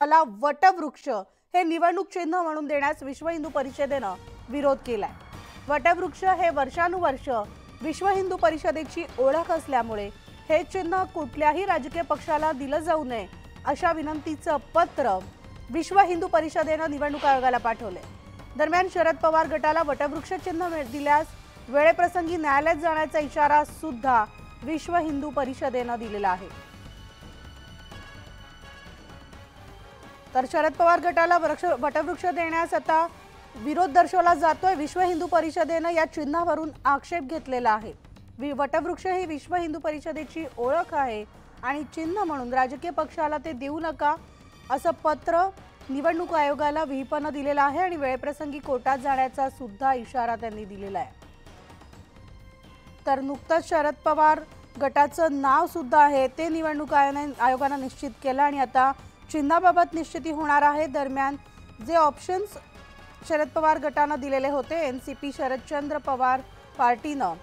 ला वटवृक्ष हे निवडणूक चिन्ह म्हणून देण्यास विश्व हिंदू परिषदेनं विरोध केलाय। वटवृक्ष हे वर्षानुवर्ष विश्व हिंदू परिषदेची ओळख असल्यामुळे हे चिन्ह कुठल्याही राजकीय पक्षाला दिलं जाऊ नये अशा विनंतीचं पत्र विश्व हिंदू परिषदेनं निवडणूक आयोगाला पाठवले। दरम्यान शरद पवार गटाला वटवृक्ष चिन्ह दिल्यास वेळेप्रसंगी न्यायालयात जाण्याचा इशारा सुद्धा विश्व हिंदू परिषदेनं दिलेला आहे। तर शरद पवार गटाला वटवृक्ष देण्यास आता विरोध दर्शवला जातोय। विश्व हिंदू परिषदेनं या चिन्हावरून आक्षेप घेतलेला आहे। वटवृक्ष ही विश्व हिंदू परिषदेची ओळख आहे आणि चिन्ह म्हणून राजकीय पक्षाला ते देऊ नका असं पत्र निवडणूक आयोगाला विहिपनं दिलेलं आहे आणि वेळेप्रसंगी कोर्टात जाण्याचा सुद्धा इशारा त्यांनी दिलेला आहे। तर नुकतंच शरद पवार गटाचं नाव सुद्धा आहे ते निवडणूक आयोगाने निश्चित केलं आणि आता चिन्हाबाबत निश्चिती होणार आहे। दरम्यान जे ऑप्शन्स शरद पवार गटाने दिलेले होते एनसीपी शरदचंद्र पवार पार्टीनं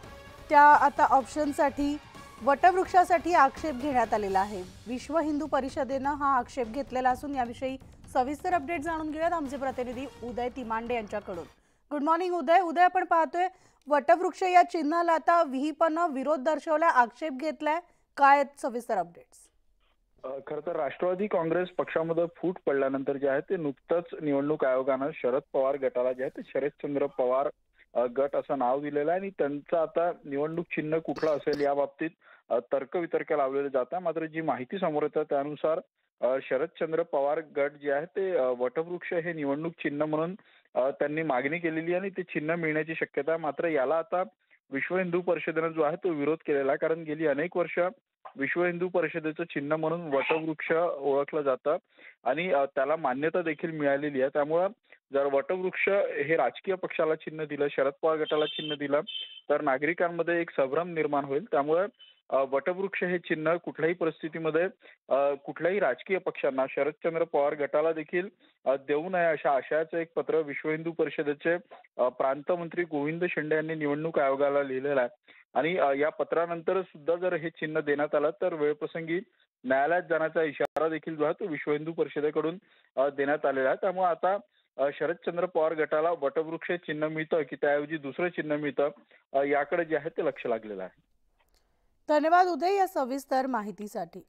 त्या आता ऑप्शनसाठी वटवृक्षासाठी आक्षेप घेण्यात आलेला आहे। विश्व हिंदू परिषदेनं हा आक्षेप घेतलेला असून याविषयी सविस्तर अपडेट जाणून घेऊयात आमचे प्रतिनिधी उदय तिमांडे यांच्याकडून। गुड मॉर्निंग उदय। आपण पाहतोय वटवृक्ष या चिन्हाला आता विहिपनं विरोध दर्शवला, आक्षेप घेतलाय, काय सविस्तर अपडेट्स? खरं तर राष्ट्रवादी काँग्रेस पक्षामध्ये फूट पडल्यानंतर जे आहे ते नुकतंच निवडणूक आयोगानं शरद पवार गटाला जे आहे ते शरदचंद्र पवार गट असं नाव दिलेलं आहे आणि त्यांचं आता निवडणूक चिन्ह कुठलं असेल या बाबतीत तर्कवितर्क लावलेले जात आहे। मात्र जी माहिती समोर येते त्यानुसार शरदचंद्र पवार गट जे आहे ते वटवृक्ष हे निवडणूक चिन्ह म्हणून त्यांनी मागणी केलेली आणि ते चिन्ह मिळण्याची शक्यता आहे। मात्र याला आता विश्व हिंदू परिषदेनं जो आहे तो विरोध केलेला आहे, कारण गेली अनेक वर्ष विश्व हिंदू परिषदेचं चिन्ह म्हणून वटवृक्ष ओळखलं जातं आणि त्याला मान्यता देखील मिळालेली आहे। त्यामुळे जर वटवृक्ष हे राजकीय पक्षाला चिन्ह दिलं, शरद पवार गटाला चिन्ह दिलं तर नागरिकांमध्ये एक संभ्रम निर्माण होईल। त्यामुळे वटवृक्ष हे चिन्ह कुठल्याही परिस्थितीमध्ये कुठल्याही राजकीय पक्षांना, शरदचंद्र पवार गटाला देखील देऊ नये अशा आशयाचं एक पत्र विश्व हिंदू परिषदेचे प्रांतमंत्री गोविंद शेंडे यांनी निवडणूक आयोगाला लिहिलेलं आहे आणि या पत्रानंतर सुद्धा जर हे चिन्ह देण्यात आलं तर वेळप्रसंगी न्यायालयात जाण्याचा इशारा देखील जो आहे तो विश्व हिंदू परिषदेकडून देण्यात आलेला आहे। त्यामुळे आता शरदचंद्र पवार गटाला वटवृक्ष चिन्ह मिळतं की त्याऐवजी दुसरं चिन्ह मिळतं याकडे जे आहे ते लक्ष लागलेलं आहे। धन्यवाद उदय या सविस्तर माहितीसाठी।